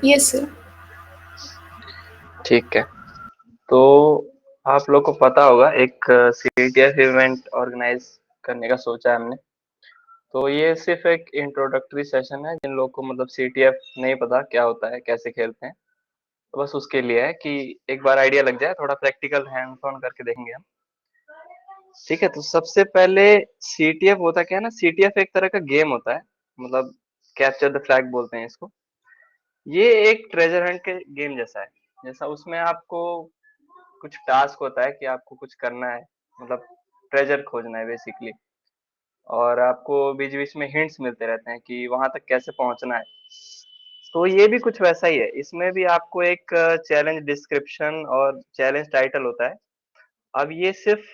Yes sir. ठीक है, तो आप लोग को पता होगा एक सीटीएफ इवेंट ऑर्गेनाइज करने का सोचा है हमने। तो ये सिर्फ एक इंट्रोडक्टरी सेशन है, जिन लोग को मतलब सीटीएफ नहीं पता क्या होता है, कैसे खेलते हैं, तो बस उसके लिए है कि एक बार आइडिया लग जाए, थोड़ा प्रैक्टिकल हैंड्स ऑन करके देखेंगे हम। ठीक है, तो सबसे पहले सीटीएफ होता क्या है ना, सीटीएफ एक तरह का गेम होता है, मतलब कैप्चर द फ्लैग बोलते हैं इसको। ये एक ट्रेजर हंट के गेम जैसा है। जैसा उसमें आपको कुछ टास्क होता है कि आपको कुछ करना है, मतलब ट्रेजर खोजना है बेसिकली। और आपको बीच बीच में हिंट्स मिलते रहते हैं कि वहां तक कैसे पहुंचना है। तो ये भी कुछ वैसा ही है, इसमें भी आपको एक चैलेंज डिस्क्रिप्शन और चैलेंज टाइटल होता है। अब ये सिर्फ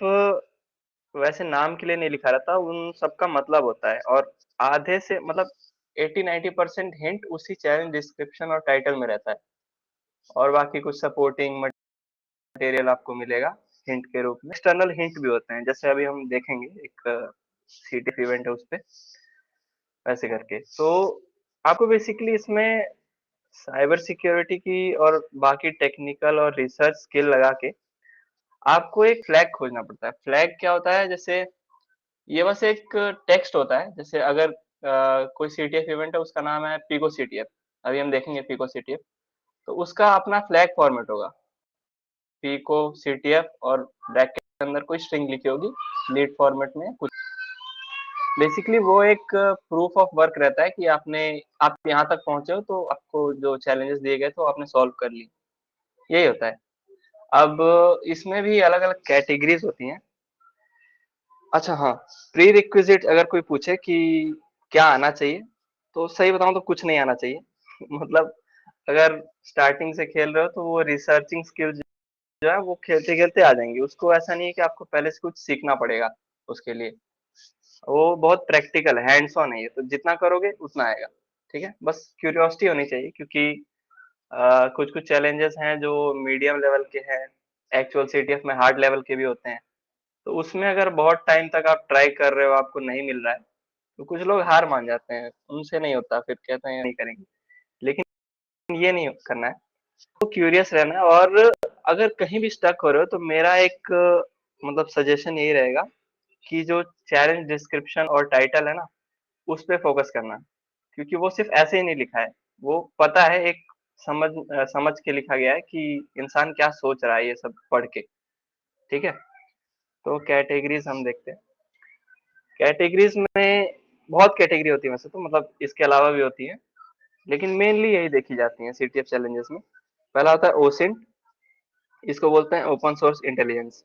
वैसे नाम के लिए नहीं लिखा रहता, उन सबका मतलब होता है। और आधे से मतलब 80-90% हिंट उसी चैलेंज डिस्क्रिप्शन और टाइटल में रहता है। और बाकी कुछ सपोर्टिंग मटेरियल आपको मिलेगा हिंट के रूप में। एक्सटर्नल हिंट भी होते हैं, जैसे अभी हम देखेंगे एक सीटी इवेंट है उस पे, वैसे करके। तो आपको बेसिकली इसमें साइबर सिक्योरिटी की और बाकी टेक्निकल और रिसर्च स्किल लगा के आपको एक फ्लैग खोजना पड़ता है। फ्लैग क्या होता है, जैसे ये बस एक टेक्स्ट होता है। जैसे अगर कोई सीटीएफ इवेंट है, उसका नाम है पीको सीटीएफ, अभी हम देखेंगे पीको सीटीएफ। तो उसका अपना फ्लैग फॉर्मेट होगा, पीको सीटीएफ, और ब्रैकेट के अंदर कोई स्ट्रिंग लिखी होगी लीड फॉर्मेट में कुछ। बेसिकली वो एक प्रूफ ऑफ वर्क रहता है कि आप यहाँ तक पहुंचे हो, तो आपको जो चैलेंजेस दिए गए थे वो आपने सॉल्व कर ली। यही होता है। अब इसमें भी अलग अलग कैटेगरीज होती हैं। अच्छा हाँ, प्री रिक्विजिट अगर कोई पूछे कि क्या आना चाहिए, तो सही बताऊं तो कुछ नहीं आना चाहिए। मतलब अगर स्टार्टिंग से खेल रहे हो तो वो रिसर्चिंग स्किल्स जो है वो खेलते खेलते आ जाएंगी। उसको ऐसा नहीं है कि आपको पहले से कुछ सीखना पड़ेगा उसके लिए। वो बहुत प्रैक्टिकल हैंड्स ऑन है, ये तो जितना करोगे उतना आएगा। ठीक है, बस क्यूरियोसिटी होनी चाहिए, क्योंकि कुछ कुछ चैलेंजेस हैं जो मीडियम लेवल के हैं, एक्चुअल सीटीएफ में हार्ड लेवल के भी होते हैं। तो उसमें अगर बहुत टाइम तक आप ट्राई कर रहे हो, आपको नहीं मिल रहा है, तो कुछ लोग हार मान जाते हैं, उनसे नहीं होता, फिर कहते हैं नहीं करेंगे। लेकिन ये नहीं करना है, तो क्यूरियस रहना है। और अगर कहीं भी स्टक हो रहे हो, तो मेरा एक मतलब सजेशन यही रहेगा कि जो चैलेंज डिस्क्रिप्शन और टाइटल है ना, उस पे फोकस करना। क्योंकि वो सिर्फ ऐसे ही नहीं लिखा है, वो पता है एक समझ के लिखा गया है कि इंसान क्या सोच रहा है ये सब पढ़ के। ठीक है, तो कैटेगरीज हम देखते हैं। कैटेगरीज में बहुत कैटेगरी होती है वैसे तो, मतलब इसके अलावा भी होती है, लेकिन मेनली यही देखी जाती है सीटीएफ चैलेंजेस में। पहला होता है ओसिंट, इसको बोलते हैं ओपन सोर्स इंटेलिजेंस।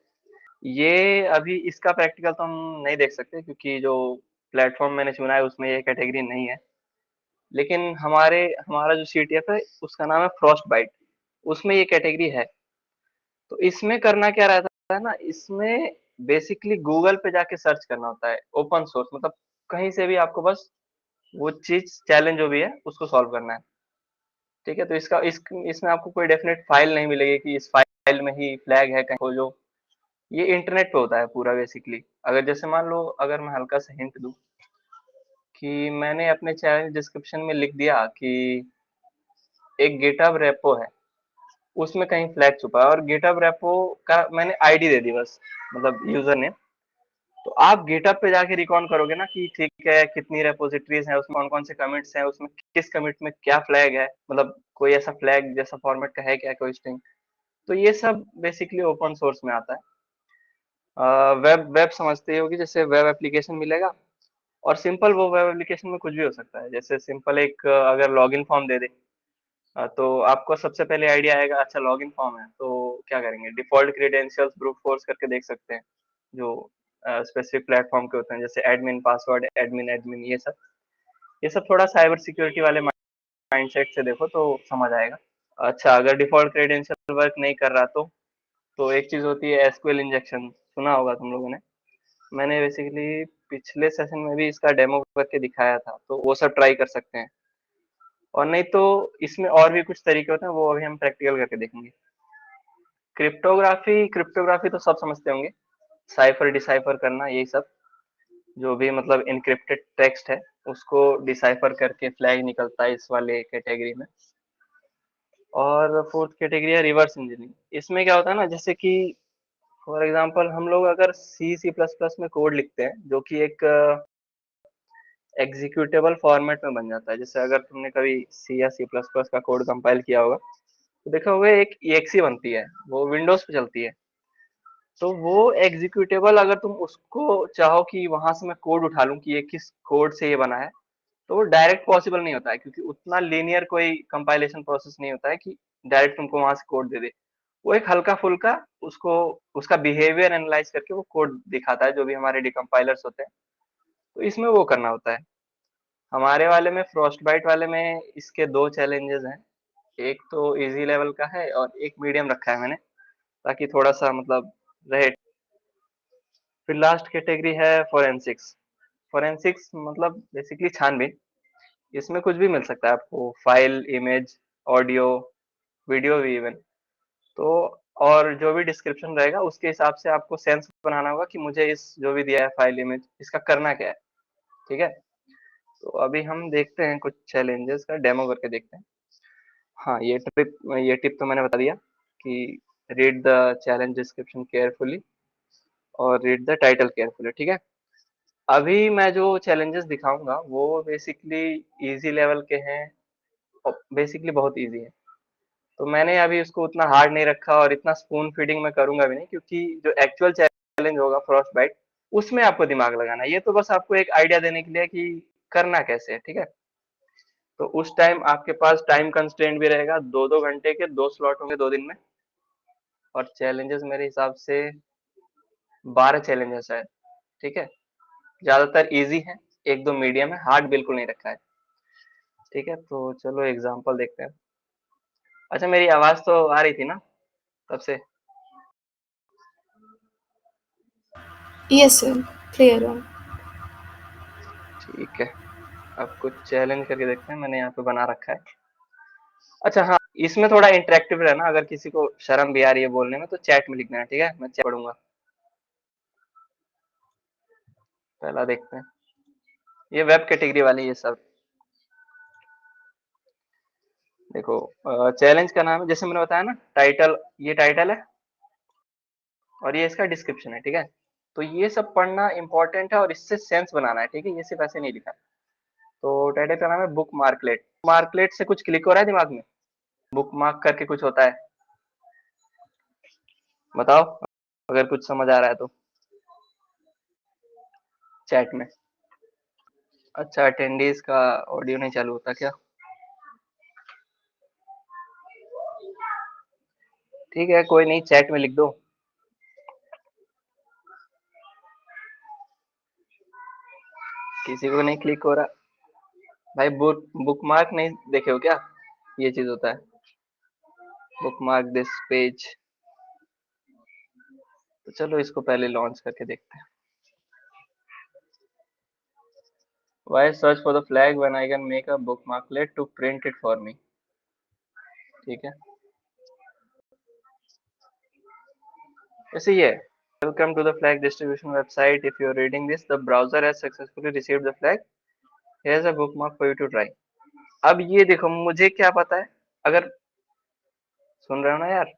ये अभी इसका प्रैक्टिकल तो हम नहीं देख सकते, क्योंकि जो प्लेटफॉर्म मैंने चुना है उसमें ये कैटेगरी नहीं है। लेकिन हमारा जो सीटीएफ है उसका नाम है फ्रॉस्ट बाइट, उसमें ये कैटेगरी है। तो इसमें करना क्या रहता है ना, इसमें बेसिकली गूगल पे जाके सर्च करना होता है। ओपन सोर्स मतलब कहीं से भी आपको बस वो चीज चैलेंज जो भी है उसको सॉल्व करना है। ठीक है, तो इसमें आपको कोई डेफिनेट फाइल नहीं मिलेगी कि इस फाइल में ही फ्लैग है, कहीं खोजो। ये इंटरनेट पे होता है पूरा बेसिकली। अगर जैसे मान लो, अगर मैं हल्का सा हिंट दूं कि मैंने अपने चैलेंज डिस्क्रिप्शन में लिख दिया कि एक गिटहब रेपो है, उसमें कहीं फ्लैग छुपा है, और गिटहब रेपो का मैंने आईडी दे दी बस, मतलब यूजर नेम। तो आप गिटहब पे जाके रिकॉर्ड करोगे ना कि ठीक है कितनी रेपोजिटरीज हैं, उसमें कौन कौन से कमिट्स हैं, उसमें किस कमिट में क्या फ्लैग है, मतलब कोई ऐसा फ्लैग जैसा फॉर्मेट का है क्या, कोई स्ट्रिंग। तो ये सब बेसिकली ओपन सोर्स में आता है। वेब वेब समझते ही होगी, जैसे वेब एप्लीकेशन मिलेगा। और सिंपल वो वेब एप्लीकेशन में कुछ भी हो सकता है। जैसे सिंपल एक अगर लॉगिन फॉर्म दे दे, तो आपको सबसे पहले आइडिया आएगा, अच्छा लॉगिन फॉर्म है तो क्या करेंगे, डिफॉल्ट क्रेडेंशियल्स ब्रूट फोर्स करके देख सकते हैं, जो स्पेसिफिक प्लेटफॉर्म के होते हैं, जैसे एडमिन पासवर्ड, एडमिन एडमिन, ये सब थोड़ा साइबर सिक्योरिटी वाले माइंडसेट से देखो तो समझ आएगा। अच्छा, अगर डिफॉल्ट क्रेडेंशियल वर्क नहीं कर रहा, तो एक चीज होती है एसक्यूएल इंजेक्शन, सुना होगा तुम लोगों ने। मैंने बेसिकली पिछले सेशन में भी इसका डेमो करके दिखाया था, तो वो सब ट्राई कर सकते हैं। और नहीं तो इसमें और भी कुछ तरीके होते हैं, वो अभी हम प्रैक्टिकल करके देखेंगे। क्रिप्टोग्राफी क्रिप्टोग्राफी तो सब समझते होंगे, साइफर डिसाइफर करना, यही सब। जो भी मतलब इनक्रिप्टेड टेक्स्ट है उसको डिसाइफर करके फ्लैग निकलता है इस वाले कैटेगरी में। और फोर्थ कैटेगरी है रिवर्स इंजीनियरिंग। इसमें क्या होता है ना, जैसे कि फॉर एग्जांपल हम लोग अगर सी सी प्लस प्लस में कोड लिखते हैं जो कि एक एग्जीक्यूटेबल फॉर्मेट में बन जाता है। जैसे अगर तुमने कभी सी या सी प्लस प्लस का कोड कंपाइल किया होगा तो देखा होगा एक EXE बनती है, वो विंडोज पे चलती है। तो वो एग्जीक्यूटेबल अगर तुम उसको चाहो कि वहां से मैं कोड उठा लूं कि ये किस कोड से ये बना है, तो वो डायरेक्ट पॉसिबल नहीं होता है, क्योंकि उतना लीनियर कोई कंपाइलेशन प्रोसेस नहीं होता है कि डायरेक्ट तुमको वहां से कोड दे दे। वो एक हल्का फुल्का उसको उसका बिहेवियर एनालाइज करके वो कोड दिखाता है, जो भी हमारे डिकम्पाइलर्स होते हैं। तो इसमें वो करना होता है। हमारे वाले में, फ्रॉस्ट बाइट वाले में, इसके दो चैलेंजेस हैं। एक तो इजी लेवल का है और एक मीडियम रखा है मैंने, ताकि थोड़ा सा मतलब रहे। फिर लास्ट कैटेगरी है फोरेंसिक्स। फोरेंसिक्स मतलब बेसिकली छानबीन। इसमें कुछ भी मिल सकता है आपको, फाइल, इमेज, ऑडियो, वीडियो भी इवन। तो और जो भी डिस्क्रिप्शन रहेगा उसके हिसाब से आपको सेंस बनाना होगा कि मुझे इस जो भी दिया है फाइल, इमेज, इसका करना क्या है। ठीक है। तो अभी हम देखते हैं कुछ चैलेंजेस का डेमो करके देखते हैं। हाँ, ये टिप तो मैंने बता दिया कि read the challenge description carefully और रीड द टाइटल केयरफुली। ठीक है। अभी मैं जो चैलेंजेस दिखाऊंगा वो बेसिकली इजी लेवल के हैं, बेसिकली बहुत इजी है। तो मैंने अभी उसको उतना हार्ड नहीं रखा और इतना स्पून फीडिंग में करूंगा भी नहीं, क्योंकि जो एक्चुअल चैलेंज होगा फ्रॉस्ट बाइट, उसमें आपको दिमाग लगाना है। ये तो बस आपको एक आइडिया देने के लिए कि करना कैसे है। ठीक है। तो उस टाइम आपके पास टाइम कंस्ट्रेंट भी रहेगा, 2-2 घंटे के 2 स्लॉट होंगे 2 दिन में। और चैलेंजेस मेरे हिसाब से 12 चैलेंजेस है। ठीक है। ज्यादातर इजी है, एक दो मीडियम है, हार्ड बिल्कुल नहीं रखा है। ठीक है। तो चलो एग्जांपल देखते हैं। अच्छा, मेरी आवाज तो आ रही थी ना तब से? Yes, sir. Clear on. ठीक है। अब कुछ चैलेंज करके देखते हैं, मैंने यहाँ पे बना रखा है। अच्छा हाँ, इसमें थोड़ा इंटरेक्टिव रहना, अगर किसी को शर्म भी आ रही है बोलने में तो चैट में लिख देना। ठीक है, मैं चैट पढ़ूंगा। पहला देखते हैं, ये वेब कैटेगरी वाली ये सब। देखो, चैलेंज का नाम है, जैसे मैंने बताया ना, टाइटल, ये टाइटल है और ये इसका डिस्क्रिप्शन है। ठीक है। तो ये सब पढ़ना इंपॉर्टेंट है और इससे सेंस बनाना है। ठीक है, ये सिर्फ ऐसे नहीं लिखा। तो टाइटल का नाम है बुक मार्कलेट। मार्कलेट से कुछ क्लिक हो रहा है दिमाग में? बुक मार्क करके कुछ होता है, बताओ अगर कुछ समझ आ रहा है तो चैट में। अच्छा, अटेंडीज का ऑडियो नहीं चालू होता क्या? ठीक है, कोई नहीं, चैट में लिख दो। किसी को नहीं क्लिक हो रहा भाई। बुक मार्क नहीं देखे हो क्या? ये चीज होता है, बुक मार्क दिस पेज। तो चलो इसको पहले लॉन्च करके देखते हैं। Why search for the flag when I can make a bookmarklet to print it for me? ठीक है, ऐसे ही है। Welcome to the flag distribution website. If you're reading this, the browser has successfully received the flag. Here's a bookmark for you to try. अब ये देखो, मुझे क्या पता है, अगर सुन रहे हो ना यार?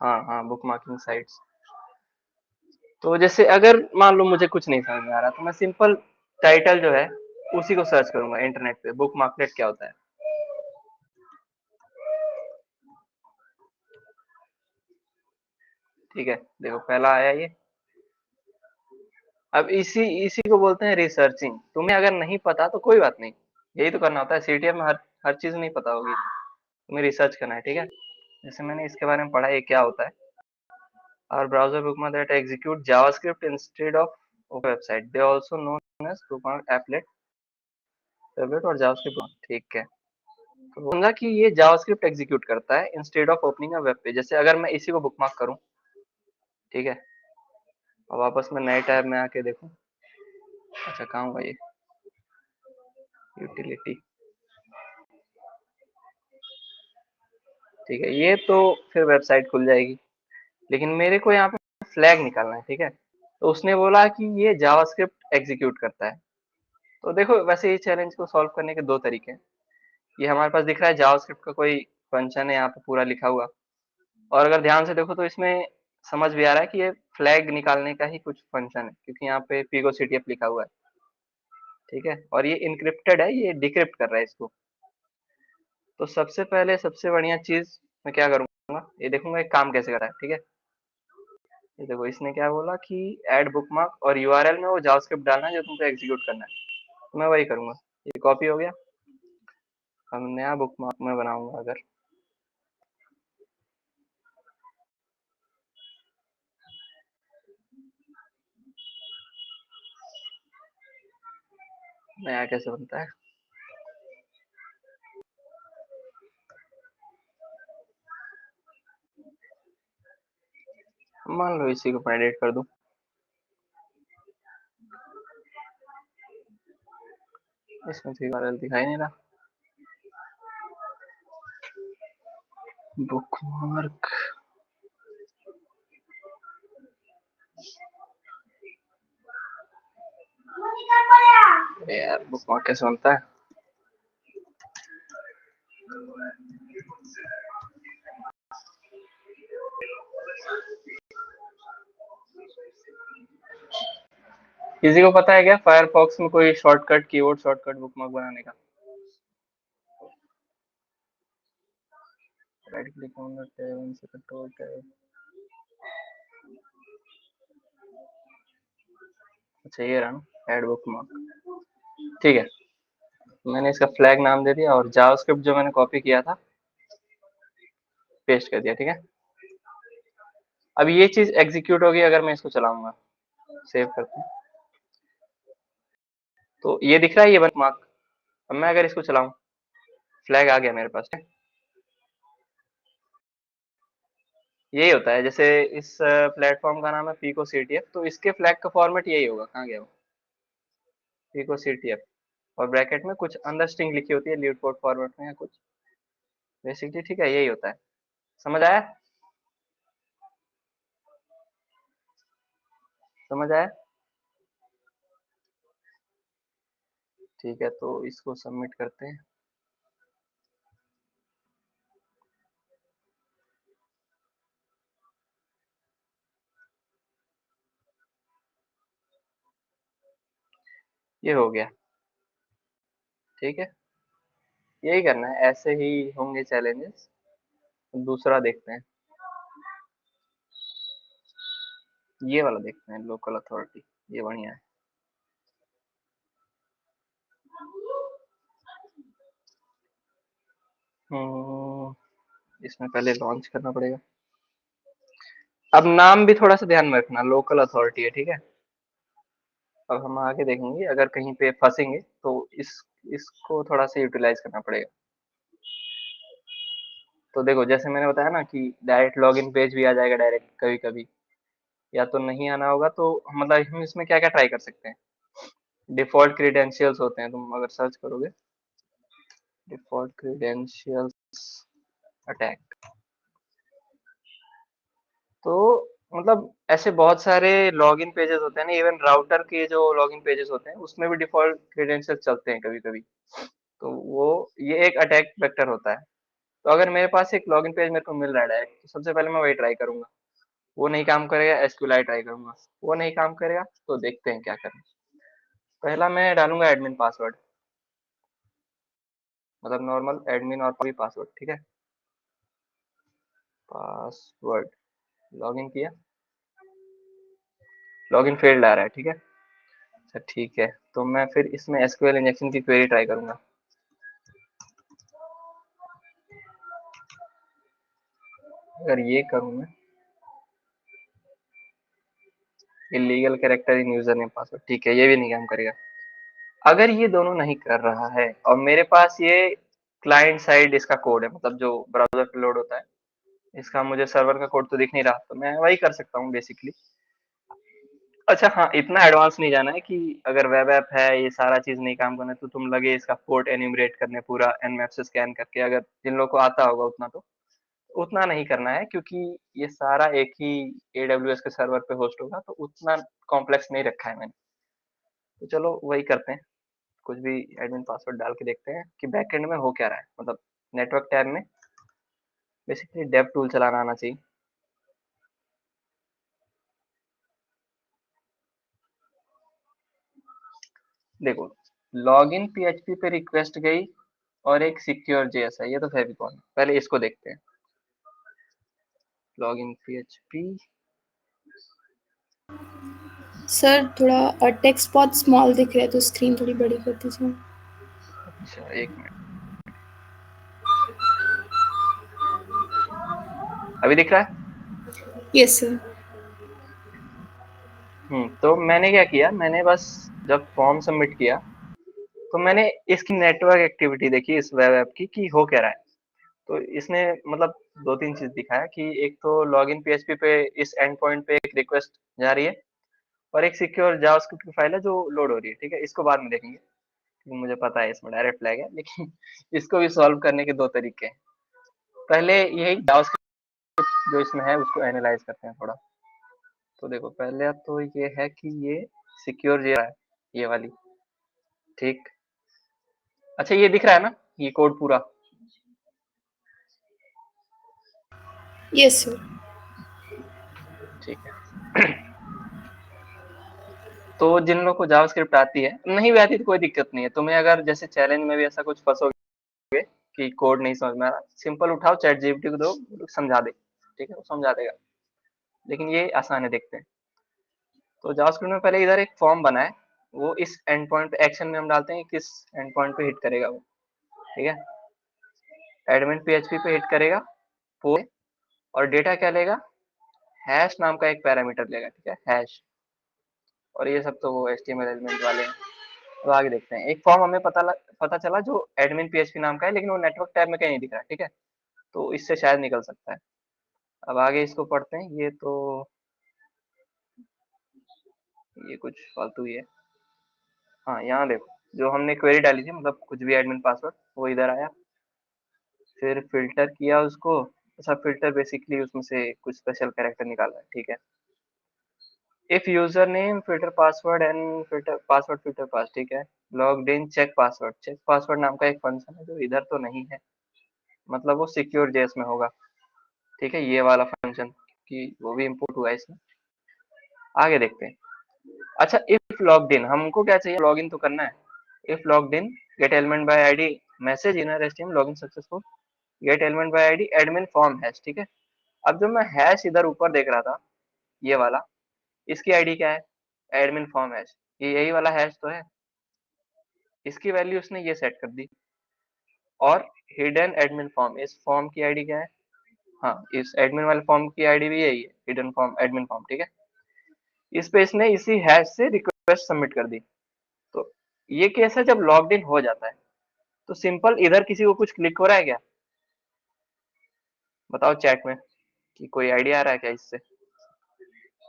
हाँ हाँ, बुक मार्किंग साइट्स। तो जैसे अगर मान लो मुझे कुछ नहीं समझ में आ रहा, तो मैं सिंपल टाइटल जो है उसी को सर्च करूंगा इंटरनेट पे, बुक मार्कलेट क्या होता है। ठीक है, देखो पहला आया ये। अब इसी इसी को बोलते हैं रिसर्चिंग। तुम्हें अगर नहीं पता तो कोई बात नहीं, यही तो करना होता है। सीटीएम में हर हर चीज नहीं पता होगी, तुम्हें रिसर्च करना है। ठीक है। जैसे मैंने इसके बारे में पढ़ा, ये क्या होता है। और browser bookmark that execute JavaScript instead of website, they also known as bookmark applet, tablet और जावास्क्रिप्ट। ठीक है। तो समझा कि ये जावास्क्रिप्ट एग्जीक्यूट करता है instead of opening a web page. जैसे अगर मैं इसी को बुकमार्क करूं, ठीक है, और वापस मैं नए टैब में आके देखूं। अच्छा, कहाँ हुआ ये यूटिलिटी? ठीक है, ये तो फिर वेबसाइट खुल जाएगी, लेकिन मेरे को यहाँ पे फ्लैग निकालना है। ठीक है। तो उसने बोला कि ये जावास्क्रिप्ट एग्जीक्यूट करता है। तो देखो, वैसे ये चैलेंज को सॉल्व करने के दो तरीके हैं। ये हमारे पास दिख रहा है जावास्क्रिप्ट का कोई फंक्शन है यहाँ पे पूरा लिखा हुआ। और अगर ध्यान से देखो तो इसमें समझ भी आ रहा है कि ये फ्लैग निकालने का ही कुछ फंक्शन है, क्योंकि यहाँ पे पीगो सीटीएफ लिखा हुआ है। ठीक है, और ये इनक्रिप्टेड है, ये डिक्रिप्ट कर रहा है इसको। तो सबसे पहले सबसे बढ़िया चीज मैं क्या करूंगा, ये देखूंगा एक काम कैसे कर रहा है। ठीक है, ये देखो इसने क्या बोला कि ऐड बुकमार्क और यूआरएल में वो जावास्क्रिप्ट डालना है जो तुमको एग्जीक्यूट करना है। तो मैं वही करूंगा। ये कॉपी हो गया। अब नया बुकमार्क मैं बनाऊंगा। अगर नया कैसे बनता है, मान लो इसी को मैं एडिट कर दूं। इसमें तो यूआरएल दिखाई नहीं रहा। बुकमार्क, यार बुकमार्क कैसे बनता है। किसी को पता है क्या फायरफॉक्स में कोई शॉर्टकट, कीबोर्ड शॉर्टकट बुकमार्क बनाने का? Right click on the tab से कंट्रोल टैब। अच्छा ये रहा ना, ऐड बुकमार्क। ठीक है, मैंने इसका फ्लैग नाम दे दिया और जावास्क्रिप्ट जो मैंने कॉपी किया था पेस्ट कर दिया। ठीक है, अब ये चीज एग्जीक्यूट होगी अगर मैं इसको चलाऊंगा। सेव करते हैं, तो ये दिख रहा है ये बुकमार्क। अब मैं अगर इसको चलाऊं, फ्लैग आ गया मेरे पास। यही होता है, जैसे इस प्लेटफॉर्म का नाम है पीको सीटीएफ, तो इसके फ्लैग का फॉर्मेट यही होगा। कहाँ गया वो, पीको सीटीएफ, और ब्रैकेट में कुछ अंदर स्ट्रिंग लिखी होती है लीड कोड फॉर्मेट में या कुछ बेसिकली। ठीक है, यही होता है। समझ आया? समझ आया? ठीक है, तो इसको सबमिट करते हैं। ये हो गया। ठीक है, यही करना है, ऐसे ही होंगे चैलेंजेस। दूसरा देखते हैं, ये वाला देखते हैं, लोकल अथॉरिटी। ये बढ़िया है। इसमें पहले लॉन्च करना पड़ेगा। अब नाम भी थोड़ा सा ध्यान में रखना, लोकल अथॉरिटी है। ठीक है, अब हम आगे देखेंगे, अगर कहीं पे फंसेंगे तो इसको थोड़ा सा यूटिलाइज करना पड़ेगा। तो देखो जैसे मैंने बताया ना कि डायरेक्ट लॉगिन पेज भी आ जाएगा डायरेक्ट कभी कभी, या तो नहीं आना होगा। तो मतलब हम इसमें क्या क्या ट्राई कर सकते हैं। डिफॉल्ट क्रीडेंशियल्स होते हैं, तुम अगर सर्च करोगे डिफॉल्ट क्रीडेंशियल्स अटैक, तो मतलब ऐसे बहुत सारे लॉगिन पेजेस होते हैं ना, इवन राउटर के जो लॉगिन पेजेस होते हैं उसमें भी डिफॉल्ट क्रीडेंशियल्स चलते हैं कभी कभी। तो वो ये एक अटैक वेक्टर होता है। तो अगर मेरे पास एक लॉगिन पेज मेरे को मिल रहा है डायरेक्ट, तो सबसे पहले मैं वही ट्राई करूंगा। वो नहीं काम करेगा, एसक्यूएलआई ट्राई करूंगा। वो नहीं काम करेगा तो देखते हैं क्या करें। पहला मैं डालूंगा एडमिन पासवर्ड, मतलब नॉर्मल एडमिन और भी पासवर्ड। ठीक है, पासवर्ड, लॉगिन किया, लॉगिन फेल्ड आ रहा है। ठीक है, अच्छा ठीक है, तो मैं फिर इसमें एसक्यूएल इंजेक्शन की क्वेरी ट्राई करूंगा। अगर ये करूँ मैं, illegal character in user name password, ठीक है, ये भी नहीं काम करेगा। अगर ये दोनों नहीं कर रहा है और मेरे पास ये क्लाइंट साइड इसका कोड है, मतलब जो ब्राउजर पे लोड होता है, इसका मुझे सर्वर का कोड तो दिख नहीं रहा, तो मैं वही कर सकता हूँ बेसिकली। अच्छा हाँ, इतना एडवांस नहीं जाना है कि अगर वेब ऐप है ये सारा चीज नहीं काम करना तो तुम लगे इसका पोर्ट एन्यूमरेट करने पूरा एनमैप से स्कैन करके। अगर जिन लोगों को आता होगा उतना, तो उतना नहीं करना है, क्योंकि ये सारा एक ही एडब्ल्यूएस के सर्वर पे होस्ट होगा, तो उतना कॉम्प्लेक्स नहीं रखा है मैंने। तो चलो वही करते हैं, कुछ भी एडमिन पासवर्ड डाल के देखते हैं कि बैकएंड में हो क्या रहा है, मतलब नेटवर्क टैब में बेसिकली डेव टूल चलाना आना चाहिए। देखो, लॉगिन पीएचपी पे रिक्वेस्ट गई और एक सिक्योर जेएस है, ये तो फेविकॉन। पहले इसको देखते हैं। लॉगिन पीएचपी, सर थोड़ा टेक्स्ट बहुत स्मॉल दिख रहा है, तो स्क्रीन थोड़ी बड़ी कर दीजिए। अच्छा एक मिनट, अभी दिख रहा है? Yes sir. तो मैंने क्या किया, मैंने बस जब फॉर्म सबमिट किया तो मैंने इसकी नेटवर्क एक्टिविटी देखी इस वेब ऐप की कि हो क्या रहा है। तो इसने मतलब दो तीन चीज दिखाया कि एक तो लॉगिन पीएचपी पे इस एंड पॉइंट पे एक रिक्वेस्ट जा रही है और एक सिक्योर जावास्क्रिप्ट की फाइल है जो लोड हो रही है। ठीक है, इसको बाद में देखेंगे क्योंकि मुझे पता है इसमें डायरेक्ट फ्लैग है, लेकिन इसको भी सॉल्व करने के दो तरीके हैं। पहले यही जावास्क्रिप्ट जो इसमें है उसको एनालाइज करते हैं थोड़ा। तो देखो, पहले तो ये है कि ये सिक्योर जे है, ये वाली। ठीक, अच्छा ये दिख रहा है ना, ये कोड पूरा? Yes sir. ठीक है। तो जिन लोगों को जावास्क्रिप्ट आती है, नहीं भी आती तो कोई दिक्कत नहीं है। तुम्हें अगर जैसे चैलेंज में भी ऐसा कुछ फंसोगे कि कोड नहीं समझ में आ रहा, सिंपल उठाओ चैट जीपीटी को दो, वो समझा दे। ठीक है, वो समझा देगा। लेकिन ये आसान है, देखते हैं। तो जावास्क्रिप्ट में पहले इधर एक फॉर्म बना है, वो इस एंड पॉइंट पे एक्शन में हम डालते हैं किस एंड पॉइंट पे हिट करेगा वो। ठीक है, एडमिन पीएचपी पे हिट करेगा पोस्ट, और डेटा क्या लेगा, हैश नाम का एक पैरामीटर लेगा। ठीक है, हैश। और ये सब तो वो एचटीएमएल एलिमेंट वाले हैं। तो आगे देखते हैं। एक फॉर्म हमें पता चला जो एडमिन पीएचपी नाम का है, लेकिन वो नेटवर्क टैब में कहीं नहीं दिख रहा है। ठीक है, तो इससे शायद निकल सकता है। अब आगे इसको पढ़ते हैं। ये कुछ फालतू ही है। हाँ, यहाँ देखो, जो हमने क्वेरी डाली थी, मतलब कुछ भी एडमिन पासवर्ड, वो इधर आया। फिर फिल्टर किया उसको। अच्छा, फिल्टर बेसिकली उसमें से कुछ स्पेशल कैरेक्टर निकाला है। ठीक है, if user name filter password and filter password filter pass. ठीक है, logged in check password. Check password नाम का एक फंक्शन है जो इधर तो नहीं है, मतलब वो सिक्योर जेएस में होगा। ठीक है, ये वाला फंक्शन कि वो भी इंपोर्ट हुआ है इसमें। आगे देखते हैं। अच्छा, इफ लॉग्ड इन, हमको क्या चाहिए, लॉगिन तो करना है। If logged in gate element by ID message inner HTM login successful gate element by ID admin form hash. ठीक है, अब जो मैं हैश इधर ऊपर देख रहा था, ये वाला, इसकी आईडी क्या है, एडमिन फॉर्म हैश। ये यही वाला हैश तो है, इसकी वैल्यू उसने ये सेट कर दी। और हिडन एडमिन फॉर्म, इस फॉर्म की आईडी क्या है, हाँ, इस एडमिन वाले फॉर्म की आईडी भी यही है, हिडन फॉर्म एडमिन फॉर्म। ठीक है, इस पे इसने इसी हैश से रिक्वेस्ट सबमिट कर दी। तो ये केस है जब लॉग्ड इन हो जाता है। तो सिंपल इधर किसी को कुछ क्लिक हो रहा है क्या, बताओ चैट में, कि कोई आइडिया आ रहा है क्या इससे?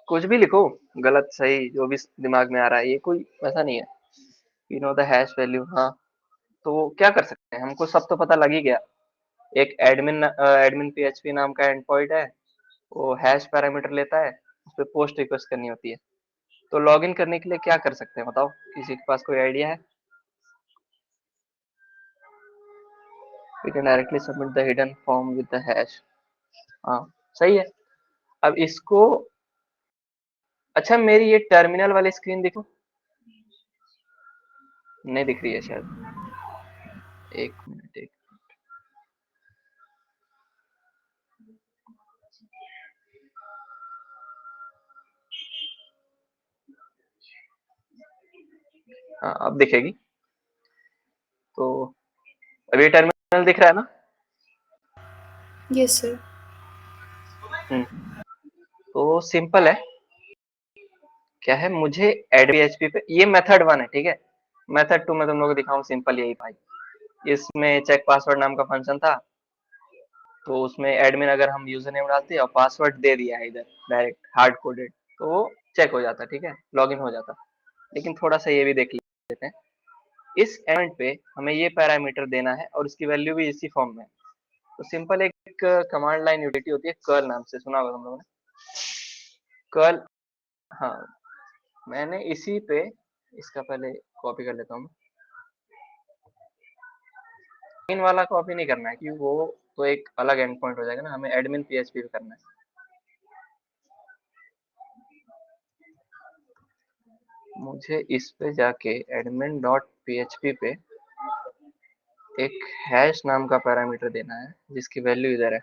कुछ भी लिखो, गलत सही जो भी दिमाग में आ रहा है, ये कोई वैसा नहीं है। You know the hash value, हाँ। तो क्या कर सकते हैं, हमको सब तो पता लग ही गया। एक एडमिन पीएचपी नाम का एंड पॉइंट है, वो हैश पैरामीटर लेता है, उस पर पोस्ट रिक्वेस्ट करनी होती है। तो लॉगिन करने के लिए क्या कर सकते हैं, बताओ, किसी के पास कोई आइडिया है? We can directly submit the hidden form with the hash. हाँ, सही है। अब इसको, अच्छा मेरी ये टर्मिनल वाली स्क्रीन देखो, नहीं दिख रही है शायद। एक मिनट, एक, हाँ अब दिखेगी। तो अब ये टर्मिनल दिख रहा है ना? Yes sir. हम्म, तो सिंपल है। क्या है, मुझे एड पीएचपी पे, ये मेथड वन है। ठीक है, मेथड टू मैं तुम लोगों को दिखाऊं, सिंपल यही भाई। इसमें चेक पासवर्ड नाम का फंक्शन था, तो उसमें एडमिन अगर हम यूजर नेम डालते हैं और पासवर्ड दे दिया है इधर डायरेक्ट हार्ड कोडेड, तो वो चेक हो जाता। ठीक है, लॉगिन हो जाता। लेकिन थोड़ा सा ये भी देख लेते हैं। इस एलिमेंट पे हमें ये पैरामीटर देना है और इसकी वैल्यू भी इसी फॉर्म में। तो सिंपल एक कमांड लाइन यूटिलिटी होती है कर्ल नाम से, सुना होगा तुम लोगों ने, कर्ल। हाँ, मैंने इसी पे, इसका पहले कॉपी कर लेता हूँ। इन वाला कॉपी नहीं करना है, क्योंकि वो तो एक अलग एंड पॉइंट हो जाएगा ना, हमें एडमिन पीएचपी पे करना है। मुझे इस पे जाके एडमिन डॉट पीएचपी पे एक हैश नाम का पैरामीटर देना है जिसकी वैल्यू इधर है।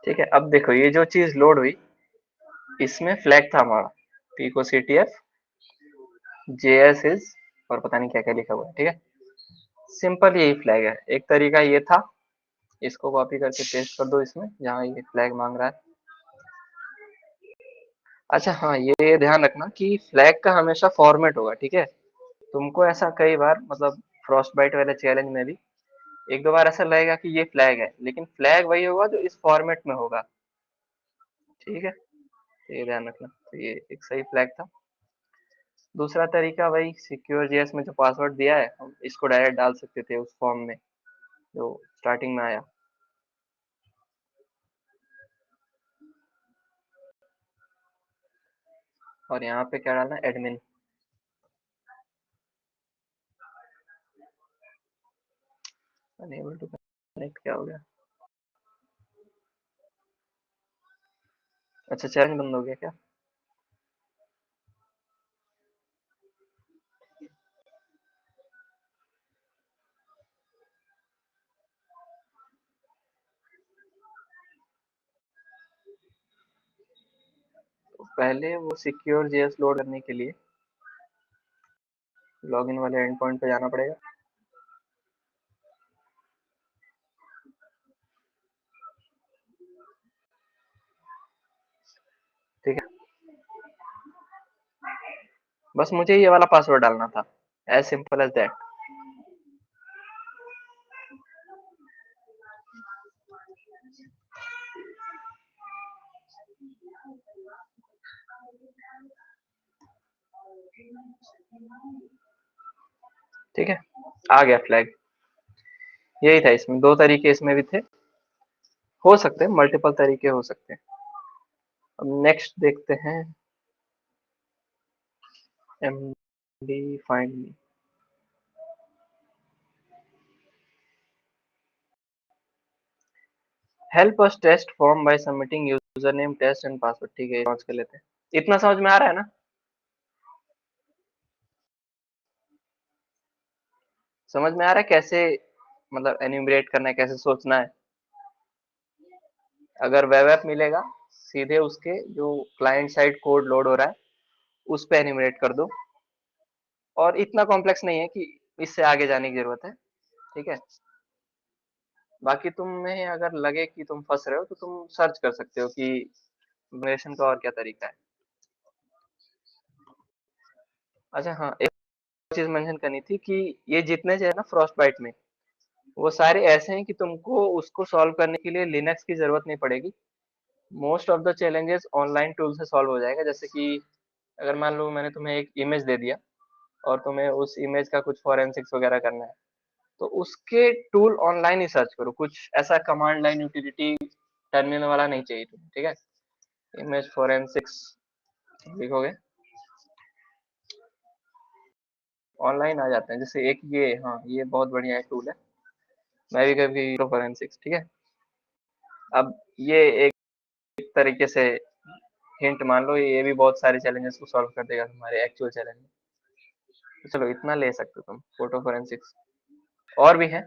ठीक है, अब देखो ये जो चीज लोड हुई इसमें फ्लैग था हमारा पिको सीटीएफ जेएस इज और पता नहीं क्या क्या लिखा हुआ है। ठीक है, सिंपल यही फ्लैग है। एक तरीका ये था, इसको कॉपी करके पेस्ट कर दो इसमें जहाँ ये फ्लैग मांग रहा है। अच्छा हाँ, ये ध्यान रखना कि फ्लैग का हमेशा फॉर्मेट होगा। ठीक है, तुमको ऐसा कई बार मतलब फ्रॉस्ट बाइट वाले चैलेंज में भी एक दो बार ऐसा लगेगा कि ये फ्लैग है, लेकिन फ्लैग वही होगा जो इस फॉर्मेट में होगा। ठीक है, तो ये ध्यान रखना। तो ये एक सही फ्लैग था। दूसरा तरीका वही सिक्योर जेएस में जो पासवर्ड दिया है हम इसको डायरेक्ट डाल सकते थे उस फॉर्म में जो स्टार्टिंग में आया। और यहाँ पे क्या डालना, एडमिन। अनेबल टू कनेक्ट क्या हो गया? अच्छा, चैलेंज बंद हो गया क्या? तो पहले वो सिक्योर जेएस लोड करने के लिए लॉगिन वाले एंड पॉइंट पे जाना पड़ेगा। ठीक है, बस मुझे ये वाला पासवर्ड डालना था, एज सिंपल एज दैट। ठीक है, आ गया फ्लैग। यही था, इसमें दो तरीके इसमें भी थे, हो सकते हैं मल्टीपल तरीके हो सकते हैं। अब नेक्स्ट देखते हैं, MD find me. Help us test form by submitting user name test and password. ठीक है, लॉन्च कर लेते हैं। इतना समझ में आ रहा है ना? समझ में आ रहा है कैसे मतलब एन्यूमरेट करना है, कैसे सोचना है? अगर वेब ऐप मिलेगा सीधे उसके जो क्लाइंट साइड कोड लोड हो रहा है उस पे एन्यूमरेट कर दो। और इतना कॉम्प्लेक्स नहीं है कि इससे आगे जाने की जरूरत है। ठीक है, बाकी तुम्हें अगर लगे कि तुम फंस रहे हो तो तुम सर्च कर सकते हो कि जनरेशन का और क्या तरीका है। अच्छा हाँ, एक चीज मेंशन करनी थी कि ये जितने जो है ना फ्रॉस्ट बाइट में, वो सारे ऐसे हैं कि तुमको उसको सॉल्व करने के लिए लिनक्स की जरूरत नहीं पड़ेगी। Most of the challenges online tool से सॉल्व हो जाएगा। जैसे कि अगर मान लो मैंने तुम्हें एक इमेज दे दिया और तुम्हें उस इमेज का कुछ फॉरेंसिक्स वगैरह करना है, तो उसके टूल ऑनलाइन ही सर्च करो। कुछ ऐसा कमांड लाइन यूटिलिटी टर्मिनल वाला नहीं चाहिए तुम्हें। ठीक है, इमेज फोरेंसिक्स लिखोगे ऑनलाइन आ जाते हैं। जैसे एक ये, हाँ ये बहुत बढ़िया टूल है, मैं भी कभी फोरेंसिक्स। ठीक है, अब ये एक तरीके से हिंट मान लो, ये भी बहुत सारे चैलेंजेस को सॉल्व कर देगा तुम्हारे एक्चुअल चैलेंज में। तो चलो इतना ले सकते हो तुम फोटो फोरेंसिक्स। और भी है।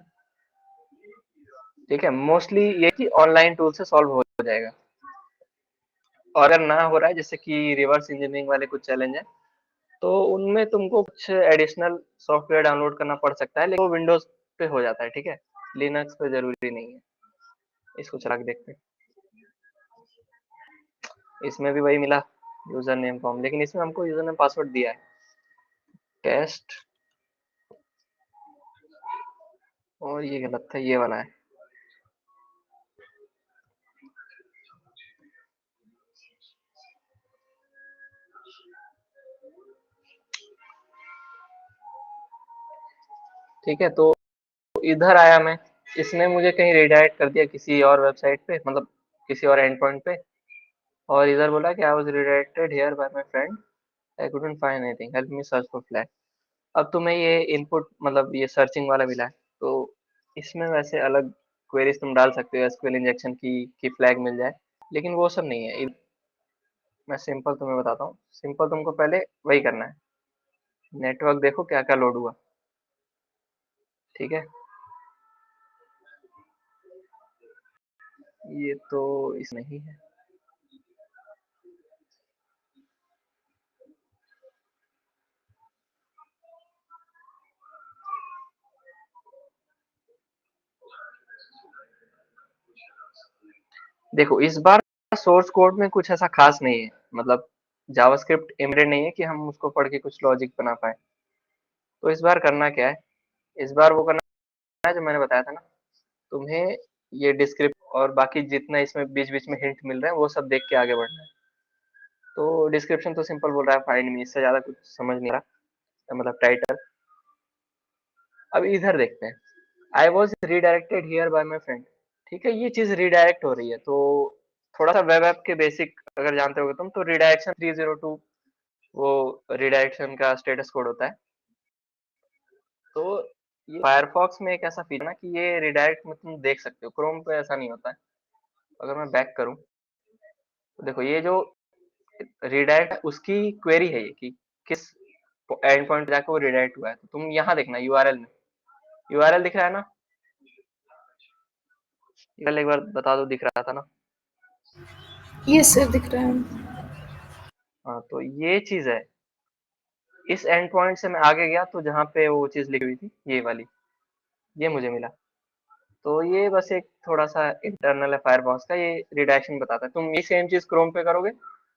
ठीक है, मोस्टली ये कि ऑनलाइन टूल से सॉल्व हो जाएगा। और अगर ना हो रहा है जैसे कि रिवर्स इंजीनियरिंग वाले कुछ चैलेंज है, तो उनमें तुमको कुछ एडिशनल सॉफ्टवेयर डाउनलोड करना पड़ सकता है, लेकिन वो विंडोज पे हो जाता है। ठीक है, लिनक्स पे जरूरी नहीं है। इसको चला के देखते हैं। इसमें भी वही मिला, यूजर नेम फॉर्म, लेकिन इसमें हमको यूजर नेम पासवर्ड दिया है टेस्ट, और ये गलत था, ये वाला है। ठीक है, तो इधर आया मैं, इसने मुझे कहीं रिडायरेक्ट कर दिया किसी और वेबसाइट पे, मतलब किसी और एंड पॉइंट पे। और इधर बोला कि I was redirected here bye my friend, I couldn't find anything, help me search for flag. अब तुम्हें ये इनपुट मतलब ये सर्चिंग वाला मिला है, तो इसमें वैसे अलग क्वेरीज तुम डाल सकते हो एसक्यूएल इंजेक्शन की कि फ्लैग मिल जाए, लेकिन वो सब नहीं है। मैं सिंपल तुम्हें बताता हूँ, सिंपल तुमको पहले वही करना है, नेटवर्क देखो क्या क्या लोड हुआ। ठीक है, ये तो इसमें ही है। देखो इस बार सोर्स कोड में कुछ ऐसा खास नहीं है, मतलब जावास्क्रिप्ट एम्बेडेड नहीं है कि हम उसको पढ़ के कुछ लॉजिक बना पाए। तो इस बार करना क्या है, इस बार वो करना है जो मैंने बताया था ना, तुम्हें ये डिस्क्रिप्ट और बाकी जितना इसमें बीच बीच में हिंट मिल रहे हैं वो सब देख के आगे बढ़ना है। तो डिस्क्रिप्शन तो सिंपल बोल रहा है फाइंड मी, इससे ज्यादा कुछ समझ नहीं रहा, मतलब टाइटल। अब इधर देखते हैं, I was redirected here bye my friend. ठीक है, ये चीज रीडायरेक्ट हो रही है, तो थोड़ा सा वेब ऐप के बेसिक अगर जानते होगे तुम, तो रिडायरेक्शन 302 वो रिडायरेक्शन का स्टेटस कोड होता है। तो ये फायरफॉक्स में एक ऐसा फीचर है ना कि ये रिडायरेक्ट में तुम देख सकते हो, क्रोम पे ऐसा नहीं होता है। अगर मैं बैक करूं तो देखो ये जो रिडायरेक्ट है उसकी क्वेरी है ये कि किस एंड पॉइंट जाकर वो रिडायरेक्ट हुआ है। तो तुम यहाँ देखना यूआरएल में, यूआरएल दिख रहा है ना, यूआरएल एक बार बता दो, दिख रहा था ना। यस सर, दिख रहा है। हाँ तो ये चीज है, इस एंड पॉइंट से मैं आगे गया तो जहाँ पे वो चीज लिखी हुई थी ये वाली, ये मुझे मिला। तो ये बस एक थोड़ा सा इंटरनल है फायरफॉक्स का, ये रिडायरेक्शन बताता है। तुम ये सेम चीज क्रोम पे करोगे,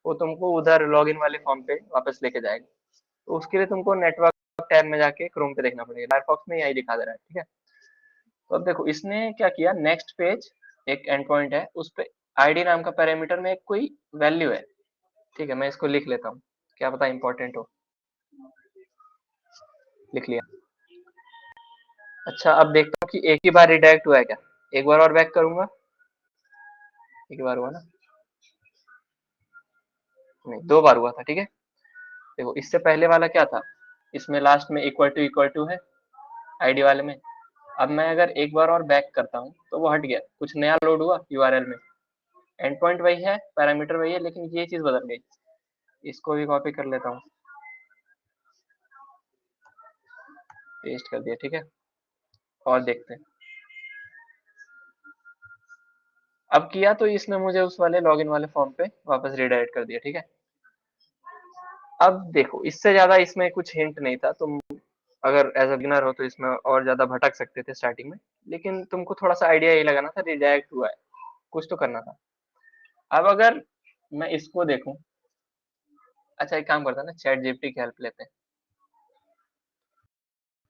वो तुमको उधर लॉगिन वाले फॉर्म पे वापस लेके जाएगा। तो उसके लिए तुमको नेटवर्क टैब में जाके क्रोम पे देखना पड़ेगा, फायरफॉक्स में यही दिखा दे रहा है। ठीक है, तो अब देखो इसने क्या किया, नेक्स्ट पेज एक एंड पॉइंट है, उस पे आईडी नाम का पैरामीटर में एक कोई वैल्यू है। ठीक है, मैं इसको लिख लेता हूँ, क्या पता इंपॉर्टेंट हो। लिख लिया। अच्छा अब देखता हूँ कि एक ही बार रिडायरेक्ट हुआ है क्या, एक बार और बैक करूंगा, एक बार हुआ ना, नहीं दो बार हुआ था। ठीक है, देखो इससे पहले वाला क्या था, इसमें लास्ट में इक्वल टू है आईडी वाले में। अब मैं अगर एक बार और बैक करता हूँ तो वो हट गया, कुछ नया लोड हुआ यूआरएल में, एंड पॉइंट वही है, पैरामीटर वही है, लेकिन ये चीज बदल गई। इसको भी कॉपी कर लेता हूँ, पेस्ट कर दिया। ठीक है, और देखते हैं। अब किया तो इसने मुझे उस वाले लॉगिन वाले फॉर्म पे वापस रिडायरेक्ट कर दिया। ठीक है, अब देखो इससे ज्यादा इसमें कुछ हिंट नहीं था, तुम अगर एज अ बिगिनर हो तो इसमें और ज्यादा भटक सकते थे स्टार्टिंग में, लेकिन तुमको थोड़ा सा आइडिया ये लगाना था रिडायरेक्ट हुआ है, कुछ तो करना था। अब अगर मैं इसको देखूं, अच्छा एक काम करता है ना, चैट जीपीटी की हेल्प लेते हैं।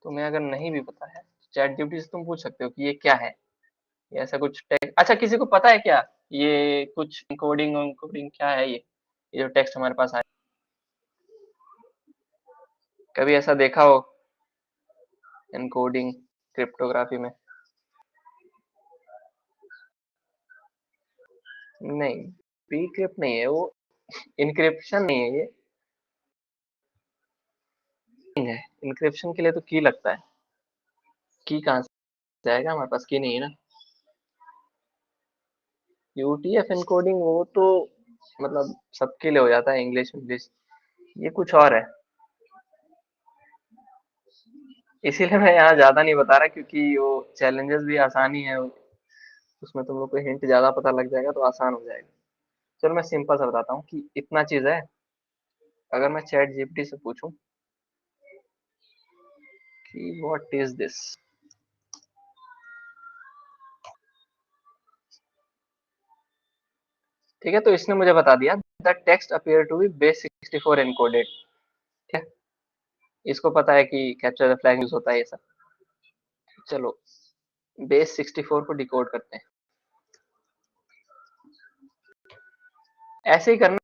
तुम्हें अगर नहीं भी पता है, चैट जीपीटी से तुम पूछ सकते हो कि ये क्या है, ये ऐसा कुछ टेक्स्ट। अच्छा किसी को पता है क्या, ये कुछ कोडिंग कोडिंग क्या है ये जो टेक्स्ट हमारे पास आया, कभी ऐसा देखा हो एनकोडिंग क्रिप्टोग्राफी में? नहीं, प्रीक्रिप्ट नहीं है वो, इनक्रिप्शन नहीं है ये, है। इनक्रिप्शन के लिए तो की लगता है, की कहाँ से आएगा, हमारे पास की नहीं है ना। यूटीएफ इनकोडिंग वो तो मतलब सबके लिए हो जाता है, इंग्लिश इंग्लिश, ये कुछ और है। इसीलिए मैं यहाँ ज्यादा नहीं बता रहा, क्योंकि वो चैलेंजेस भी आसानी है, उसमें तुम लोग को हिंट ज्यादा पता लग जाएगा तो आसान हो जाएगा। चलो मैं सिंपल सा बताता हूँ कि इतना चीज है। अगर मैं चैट जीपीटी से पूछूं कि व्हाट इज दिस, ठीक है, तो इसने मुझे बता दिया the text appear to be base 64 encoded. ठीक है, इसको पता है कि कैप्चर द फ्लैग यूज होता है ये सब। चलो बेस 64 को डिकोड करते हैं, ऐसे ही करना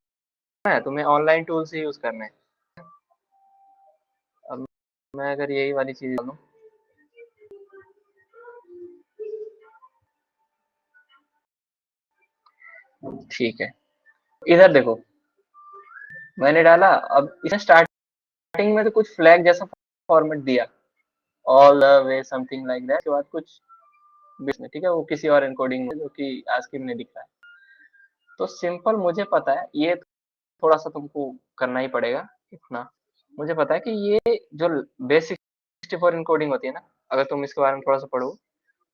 है तुम्हें, ऑनलाइन टूल्स ही यूज करने हैं। अब मैं अगर यही वाली चीज डालूं, ठीक है, इधर देखो, मैंने डाला, अब इसने स्टार्टिंग में तो कुछ फ्लैग जैसा फॉर्मेट दिया, all the way something like that, के बाद कुछ बीच में, ठीक है, वो किसी और एनकोडिंग में जो कि ASCII में दिख रहा है। तो सिंपल मुझे पता है, ये थोड़ा सा तुमको करना ही पड़ेगा इतना। मुझे पता है कि ये जो बेसिक 64 इनकोडिंग होती है ना, अगर तुम इसके बारे में थोड़ा सा पढ़ो,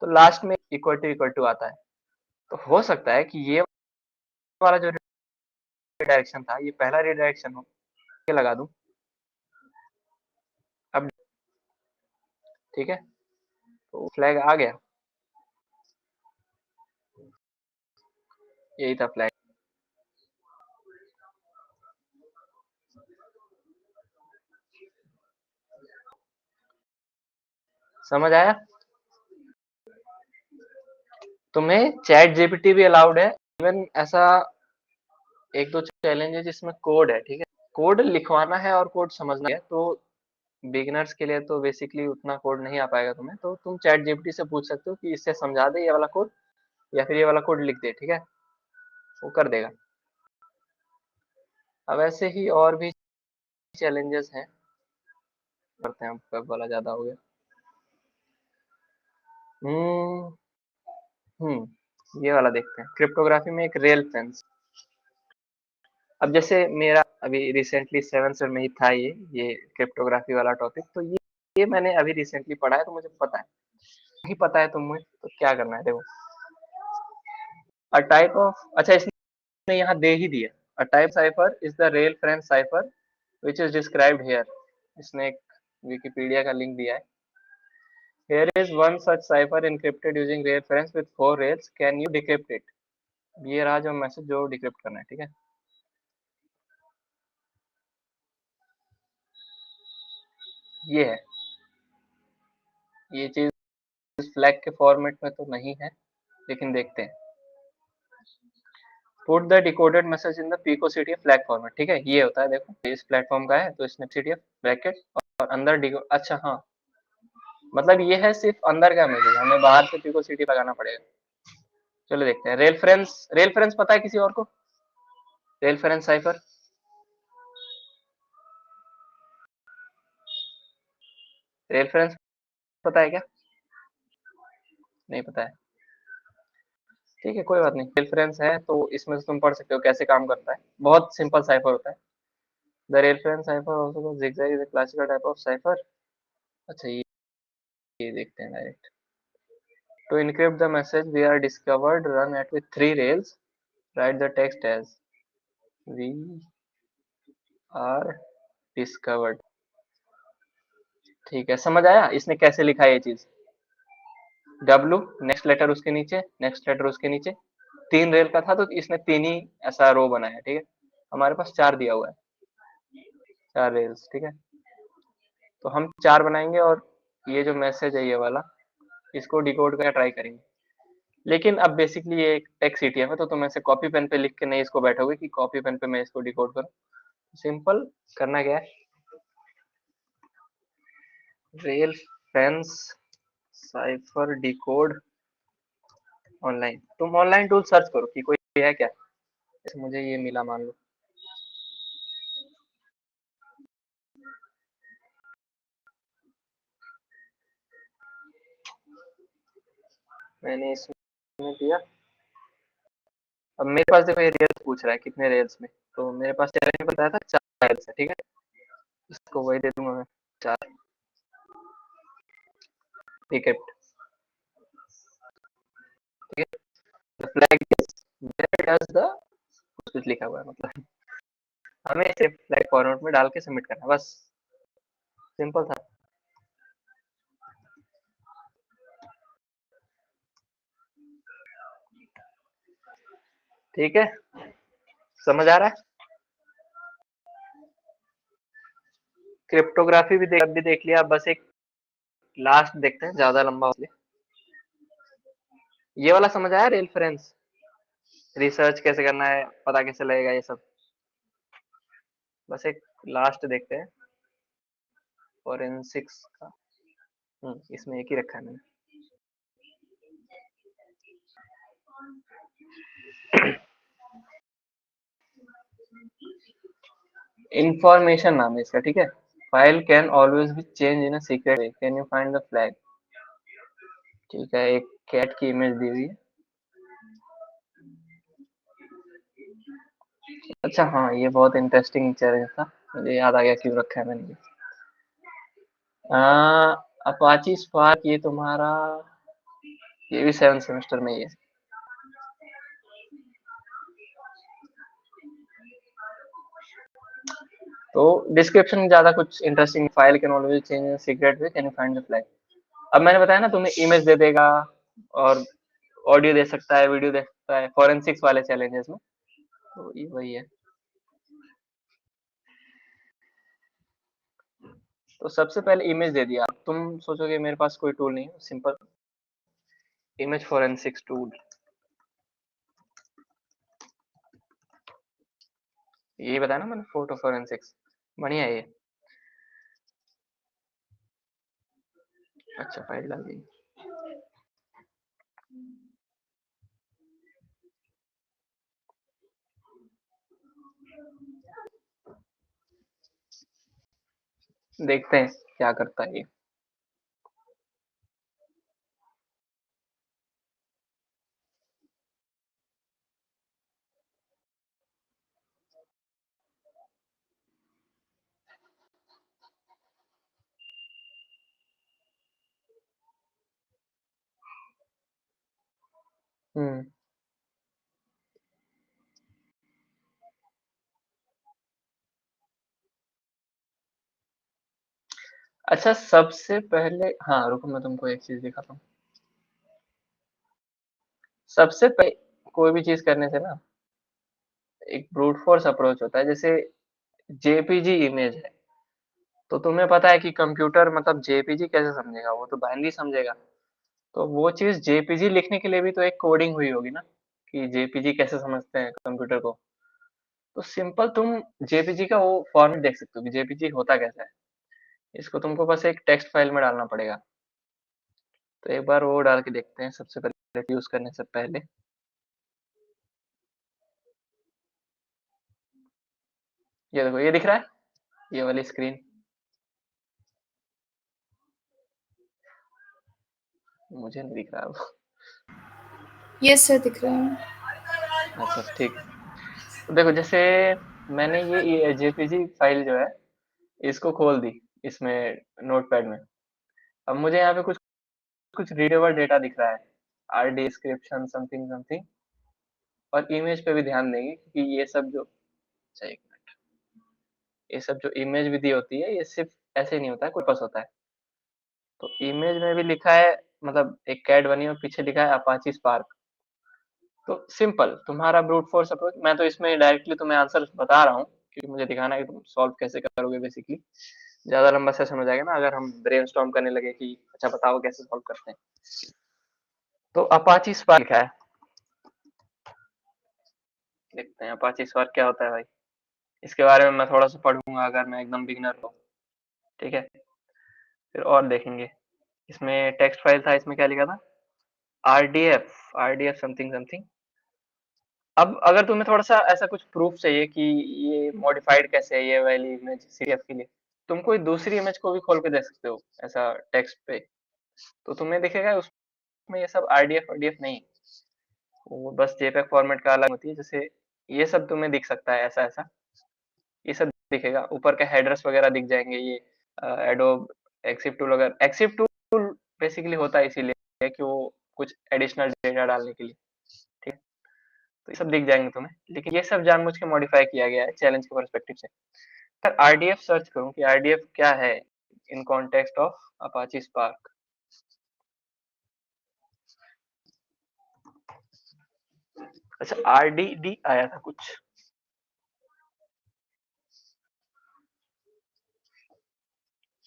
तो लास्ट में इक्वल टू आता है। तो हो सकता है कि ये वाला जो रिडायरेक्शन था, ये पहला रिडायरेक्शन हो, ये लगा दूं अब, ठीक है, तो फ्लैग आ गया, यही था फ्लैग। समझ आया? तुम्हें चैट जीपीटी भी अलाउड है, इवन ऐसा एक दो चैलेंज है जिसमें कोड है, ठीक है, कोड लिखवाना है और कोड समझना है। तो बिगिनर्स के लिए तो बेसिकली उतना कोड नहीं आ पाएगा तुम्हें, तो तुम चैट जीपीटी से पूछ सकते हो कि इससे समझा दे ये वाला कोड, या फिर ये वाला कोड लिख दे, ठीक है, वो कर देगा। अब ऐसे ही और भी चैलेंजेस हैं, करते हैं, अब कब वाला ज्यादा हो गया। हम्म ये वाला देखते हैं, क्रिप्टोग्राफी में एक रेल फेंस। अब जैसे मेरा अभी रिसेंटली 7th में ही था ये क्रिप्टोग्राफी वाला टॉपिक, तो ये मैंने अभी रिसेंटली पढ़ा है, तो मुझे पता है। नहीं पता है तुम्हें तो क्या करना है, देखो, अ टाइप ऑफ, अच्छा इसने यहाँ दे ही दिया, a type cipher is the rail French cipher which is described here. इसने एक विकिपीडिया का लिंक दिया है। Here is one such cipher encrypted using rail friends with 4 rails. Can you decrypt it? ये रहा जो मैसेज जो डिक्रिप्ट करना है, ठीक है, ये है। ये चीज फ्लैग के फॉर्मेट में तो नहीं है, लेकिन देखते हैं। Put the decoded message in the pico CTF flag format, ठीक है, ये होता है, देखो इस प्लेटफॉर्म का है, तो इसमें सीटीएफ ब्रैकेट और अंदर डिको, अच्छा हाँ, मतलब ये है सिर्फ अंदर का मैसेज, हमें बाहर से पीको सीटी लगाना पड़ेगा। चलो देखते हैं। रेल फ्रेंस पता है किसी और को? रेल फ्रेंस साइफर, रेल फ्रेंस पता है क्या? नहीं पता है, ठीक है, कोई बात नहीं। रेफरेंस है तो इसमें से तुम पढ़ सकते हो कैसे काम करता है, बहुत सिंपल साइफर होता है। The reference cipher also called zigzag is a classical type of cipher. अच्छा ये देखते हैं direct. To encrypt the message we are discovered, run at with 3 rails, write the text as we are discovered। ठीक है, समझ आया इसने कैसे लिखा है ये चीज? W, नेक्स्ट लेटर उसके नीचे, नेक्स्ट लेटर उसके नीचे, 3 रेल का था तो इसने 3 ही ऐसा रो बनाया, ठीक है, हमारे पास 4 दिया हुआ है, 4 रेल्स, ठीक है, तो हम 4 बनाएंगे और ये जो मैसेज है ये वाला, इसको डिकोड करके ट्राई करेंगे। लेकिन अब बेसिकली ये एक टेक्स्ट सीटीएफ है, तो तुम ऐसे कॉपी पेन पे लिख के नहीं इसको बैठोगे कि कॉपी पेन पे मैं इसको डिकोड करूँ। सिंपल करना क्या है, rail fence cipher decode online, तुम ऑनलाइन टूल सर्च करो कि कोई है क्या, जैसे मुझे ये मिला मान लो, मैंने इसमें दिया। अब मेरे पास देखो ये रेल्स पूछ रहा है कितने रेल्स में, तो मेरे पास चैलेंज बताया था 4 रेल्स है, ठीक है, इसको वही दे दूंगा मैं, 4 डिक्रिप्ट, ठीक है, flag is where does the, कुछ लिखा हुआ है, मतलब हमें इसे फ्लैग फॉर्मेट में डाल के सबमिट करना है, बस सिंपल था। ठीक है, समझ आ रहा है? क्रिप्टोग्राफी भी देख लिया, बस एक लास्ट देखते हैं, ज्यादा लंबा हो गया। ये वाला समझ आया, रेफरेंस रिसर्च कैसे करना है, पता कैसे लगेगा, ये सब। बस एक लास्ट देखते हैं, फोरेंसिक्स का। इसमें एक ही रखा है मैंने। इंफॉर्मेशन नाम है इसका, ठीक है। File can always be change in a secret way, can you find the flag. ठीक है, एक कैट की इमेज दी हुई है। अच्छा हाँ, ये बहुत इंटरेस्टिंग चैलेंज था, मुझे याद आ गया क्यों रखा है मैंने ये। अपाची स्पार्क, ये तुम्हारा, ये भी 7th सेमेस्टर में ही है। तो डिस्क्रिप्शन ज्यादा कुछ interesting, file can always change secret way, can you find the flag. अब मैंने बताया ना तुम्हें, इमेज दे देगा और ऑडियो दे सकता है, वीडियो दे सकता है, फॉरेंसिक्स वाले चैलेंजेस में। तो ये वही है। तो सबसे पहले इमेज दे दिया, तुम सोचोगे मेरे पास कोई टूल नहीं है, सिंपल इमेज फॉरेंसिक्स टूल, यही बताया ना मैंने, फोटो फॉरेंसिक्स, बढ़िया है ये। अच्छा, फाइल डाल दी। देखते हैं क्या करता है ये। हम्म। अच्छा, सबसे पहले, हाँ रुको, मैं तुमको एक चीज दिखाता हूँ। सबसे पहले कोई भी चीज करने से ना, एक ब्रूट फोर्स अप्रोच होता है। जैसे जेपीजी इमेज है, तो तुम्हें पता है कि कंप्यूटर मतलब जेपीजी कैसे समझेगा, वो तो बाइनरी समझेगा। तो वो चीज जेपीजी लिखने के लिए भी तो एक कोडिंग हुई होगी ना, कि जेपीजी कैसे समझते हैं कंप्यूटर को। तो सिंपल तुम जेपीजी का वो फॉर्मेट देख सकते हो कि जेपीजी होता कैसा है। इसको तुमको बस एक टेक्स्ट फाइल में डालना पड़ेगा। तो एक बार वो डाल के देखते हैं सबसे पहले, यूज करने से पहले। ये देखो, ये दिख रहा है, ये वाली स्क्रीन। मुझे नहीं दिख रहा है वो। यस सर, दिख रहा है। अच्छा ठीक है। तो देखो, जैसे मैंने ये जेपीजी फाइल जो है, इसको खोल दी इसमें, नोटपैड में। अब मुझे यहाँ पे कुछ कुछ रीडेबल डेटा दिख रहा है, आर डिस्क्रिप्शन समथिंग समथिंग। और इमेज पे भी ध्यान देंगे, क्योंकि ये सब जो, अच्छा एक मिनट, ये सब जो इमेज विधि होती है, ये सिर्फ ऐसे नहीं होता है, कुछ पर्पस होता है। तो इमेज में भी लिखा है, मतलब एक कैट बनी है और पीछे लिखा है अपाची स्पार्क। तो सिंपल तुम्हारा ब्रूट फोर्स अप्रोच, मैं तो इसमें डायरेक्टली तुम्हें आंसर बता रहा हूँ, क्योंकि मुझे दिखाना है कि तुम सॉल्व कैसे करोगे बेसिकली। ज्यादा लंबा सेशन हो जाएगा ना अगर हम ब्रेनस्टॉर्म करने लगे कि अच्छा बताओ कैसे सॉल्व करते हैं। तो अपाची स्पार्क लिखा है, देखते हैं अपाची स्पार्क क्या होता है भाई। इसके बारे में मैं थोड़ा सा पढ़ूंगा, अगर मैं एकदम बिगिनर हूँ, ठीक है। फिर और देखेंगे। इसमें टेक्स्ट फाइल था, इसमें क्या लिखा था, R D F something something. अब अगर तुम्हें थोड़ा सा ऐसा कुछ प्रूफ चाहिए कि ये मॉडिफाइड कैसे है ये वाली इमेज सीडीएफ के लिए, तुम कोई दूसरी इमेज को भी खोल के देख सकते हो ऐसा टेक्स्ट पे। तो तुम्हें दिखेगा उसमें ये सब आरडीएफ नहीं, वो बस जेपेग फॉर्मेट का अलग होती है। जैसे ये सब तुम्हें दिख सकता है ऐसा ऐसा, ये सब दिखेगा, ऊपर के हेडर्स वगैरह दिख जाएंगे। ये एडोब एक्सिव टूल, अगर एक्सिव टूल बेसिकली होता है इसीलिए कि वो कुछ एडिशनल डेटा डालने के लिए, ठीक है। तो ये सब दिख जाएंगे तुम्हें, लेकिन ये सब जानबूझ के मॉडिफाई किया गया है चैलेंज के पर्सपेक्टिव से। अगर आरडीएफ सर्च करूं कि आरडीएफ क्या है in context of Apache spark. अच्छा, आरडीडी आया था कुछ,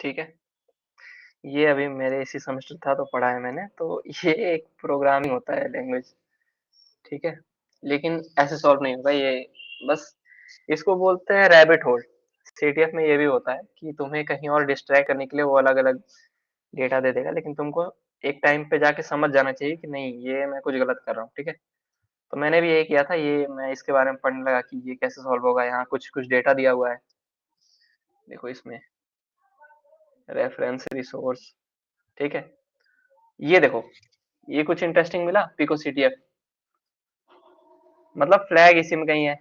ठीक है। ये अभी मेरे इसी सेमेस्टर था तो पढ़ा है मैंने। तो ये एक प्रोग्रामिंग होता है लैंग्वेज, ठीक है। लेकिन ऐसे सॉल्व नहीं होगा ये, बस इसको बोलते हैं रैबिट होल। सीटीएफ में ये भी होता है कि तुम्हें कहीं और डिस्ट्रैक्ट करने के लिए वो अलग अलग डेटा दे देगा, लेकिन तुमको एक टाइम पे जाके समझ जाना चाहिए कि नहीं, ये मैं कुछ गलत कर रहा हूँ, ठीक है। तो मैंने भी यही किया था, ये मैं इसके बारे में पढ़ने लगा कि ये कैसे सॉल्व होगा, यहाँ कुछ कुछ डेटा दिया हुआ है, देखो इसमें रेफरेंस रिसोर्स, ठीक है। ये देखो, ये कुछ इंटरेस्टिंग मिला, पिको सीटीएफ, मतलब फ्लैग इसी में कहीं है।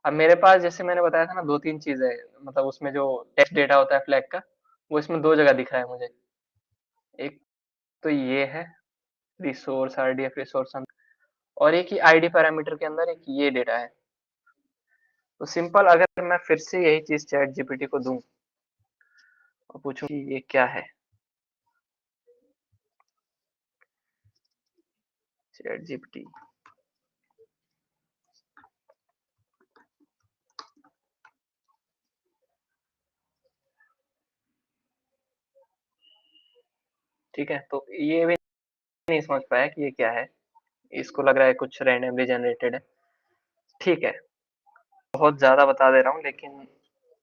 अब मेरे पास जैसे मैंने बताया था ना, दो तीन चीजें, मतलब उसमें जो टेक्स्ट डेटा होता है फ्लैग का, वो इसमें दो जगह दिख रहा है मुझे। एक तो ये है रिसोर्स, आरडीएफ रिसोर्स, और एक ही आईडी पैरामीटर के अंदर एक ये डेटा है। तो सिंपल, अगर मैं फिर से यही चीज चैट जीपीटी को दूं और पूछूं कि ये क्या है, चैट जीपीटी, ठीक है, तो ये भी नहीं समझ पाया कि ये क्या है। इसको लग रहा है कुछ रैंडमली जनरेटेड है। ठीक है, बहुत ज्यादा बता दे रहा हूँ, लेकिन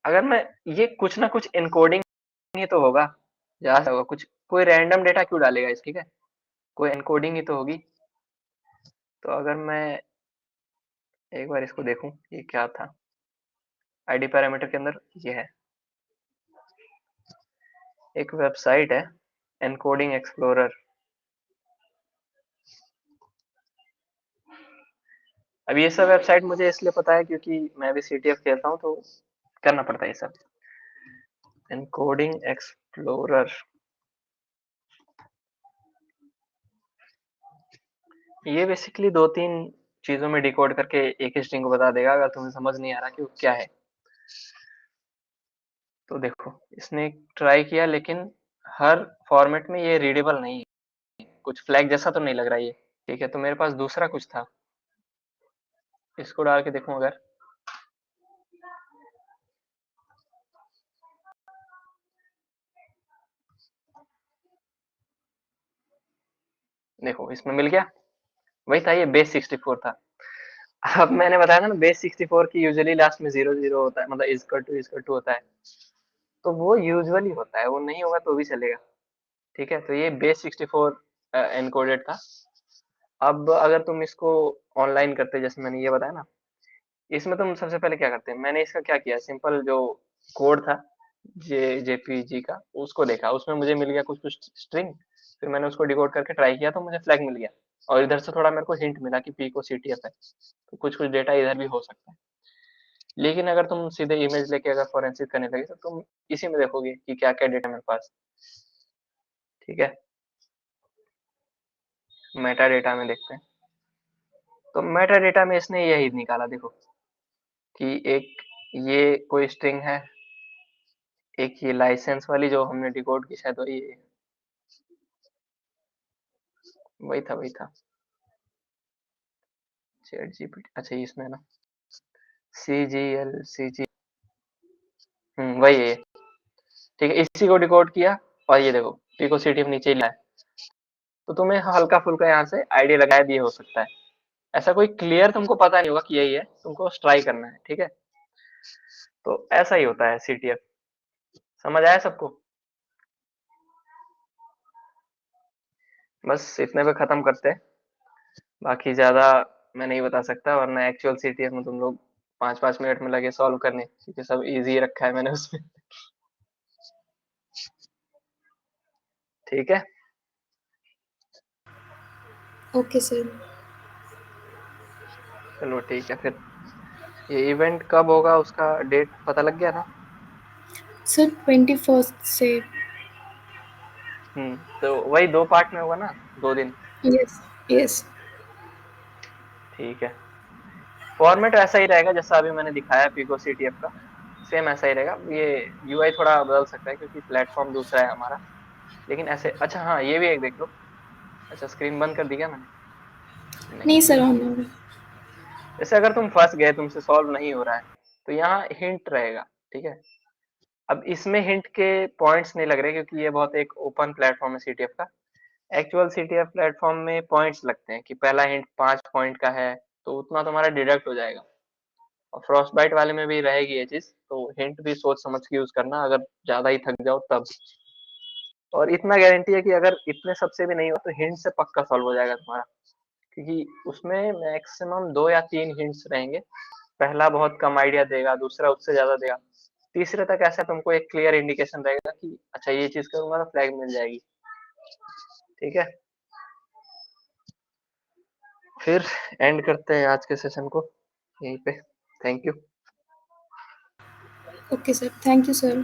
अगर मैं, ये कुछ ना कुछ इनकोडिंग ही तो होगा, जहाँ से होगा कुछ, कोई रैंडम डेटा क्यों डालेगा इस, ठीक है, कोई एनकोडिंग ही तो होगी। तो अगर मैं एक बार इसको देखूं, ये क्या था, आईडी पैरामीटर के अंदर ये है, एक वेबसाइट है एनकोडिंग एक्सप्लोरर। अब ये सब वेबसाइट मुझे इसलिए पता है क्योंकि मैं भी सीटीएफ खेलता हूँ, तो करना पड़ता है ये सब। एनकोडिंग एक्सप्लोरर, ये बेसिकली दो तीन चीजों में डिकोड करके एक ही स्ट्रिंग को बता देगा, अगर तुम्हें समझ नहीं आ रहा कि वो क्या है। तो देखो, इसने ट्राई किया, लेकिन हर फॉर्मेट में ये रीडेबल नहीं है, कुछ फ्लैग जैसा तो नहीं लग रहा है ये। ठीक है, तो मेरे पास दूसरा कुछ था, इसको डाल के देखूं अगर, देखो इसमें मिल गया, वही था, ये बेस 64 था। अब मैंने बताया था ना, बेस 64 की यूजुअली लास्ट में 00 होता है, मतलब इज इक्वल टू होता है, तो वो यूजुअली होता है, वो नहीं होगा तो भी चलेगा। ठीक है, तो ये बेस 64 एनकोडेड था। अब अगर तुम इसको ऑनलाइन करते, जैसे मैंने ये बताया ना, इसमें तुम सबसे पहले क्या करते हैं, मैंने इसका क्या किया, सिंपल जो कोड था जेपीजी का, उसको देखा, उसमें मुझे मिल गया कुछ कुछ स्ट्रिंग, फिर मैंने उसको डिकोड करके ट्राई किया तो मुझे फ्लैग मिल गया, और इधर से थोड़ा मेरे को हिंट मिला कि पी को सीटीएफ है, तो कुछ कुछ डेटा इधर भी हो सकता है। लेकिन अगर तुम सीधे इमेज लेके अगर फोरेंसिक करने लगे, तो तुम इसी में देखोगे कि क्या क्या डेटा मेरे पास। ठीक है, मेटा डेटा में देखते हैं, तो मेटा डेटा में इसने यही निकाला, देखो कि एक ये कोई स्ट्रिंग है, एक ये लाइसेंस वाली जो हमने डिकोड की, शायद वही था चैट जीपीटी, अच्छा ये इसमें ना सी जी, वही है ये। ठीक है, इसी को डिकोड किया, और ये देखो पी को सीटीएफ नीचे ही लाया, तो तुम्हें हल्का फुल्का यहाँ से आइडिया लगाया भी हो सकता है। ऐसा कोई क्लियर तुमको पता नहीं होगा कि यही है, तुमको ट्राई करना है, ठीक है। तो ऐसा ही होता है सीटीएफ, समझ आया सबको? बस इतने पे खत्म करते हैं, बाकी ज्यादा मैं नहीं बता सकता, वरना एक्चुअल सीटीएफ में तुम लोग 5-5 मिनट में लगे सॉल्व करने, क्योंकि सब इजी रखा है मैंने उसमें। ठीक है, ओके सर। चलो ठीक है फिर। ये इवेंट कब होगा, उसका डेट पता लग गया ना? सर 21st से। तो वही 2 पार्ट में होगा ना, 2 दिन। यस। यस। ठीक है, फॉर्मेट ऐसा ही रहेगा जैसा अभी मैंने दिखाया पीको सीटीएफ का, सेम ऐसा ही रहेगा। ये यूआई थोड़ा बदल सकता है क्योंकि प्लेटफॉर्म दूसरा है हमारा, लेकिन ऐसे, अच्छा हाँ ये भी एक देख लो। अच्छा, स्क्रीन बंद कर दी क्या मैंने? नहीं। नहीं सर, ऑन होगा। जैसे अगर तुम फंस गए, तुमसे सॉल्व नहीं हो रहा है, तो यहाँ हिंट रहेगा, ठीक है। अब इसमें हिंट के पॉइंट्स नहीं लग रहे, क्योंकि ये बहुत एक ओपन प्लेटफॉर्म है सीटीएफ का। एक्चुअल सीटीएफ प्लेटफॉर्म में पॉइंट्स लगते हैं कि पहला हिंट 5 पॉइंट का है, तो उतना तुम्हारा डिडक्ट हो जाएगा। और फ्रॉस्ट बाइट वाले में भी रहेगी ये चीज, तो हिंट भी सोच समझ के यूज करना, अगर ज्यादा ही थक जाओ तब। और इतना गारंटी है कि अगर इतने सबसे भी नहीं हो, तो हिंट से पक्का सॉल्व हो जाएगा तुम्हारा, क्योंकि उसमें मैक्सिमम 2 या 3 हिंट्स रहेंगे। पहला बहुत कम आइडिया देगा, दूसरा उससे ज्यादा देगा, तीसरे तक ऐसा तुमको एक क्लियर इंडिकेशन रहेगा कि अच्छा ये चीज करूंगा तो फ्लैग मिल जाएगी। ठीक है, फिर एंड करते हैं आज के सेशन को यहीं पे। Thank you. Okay sir, thank you sir.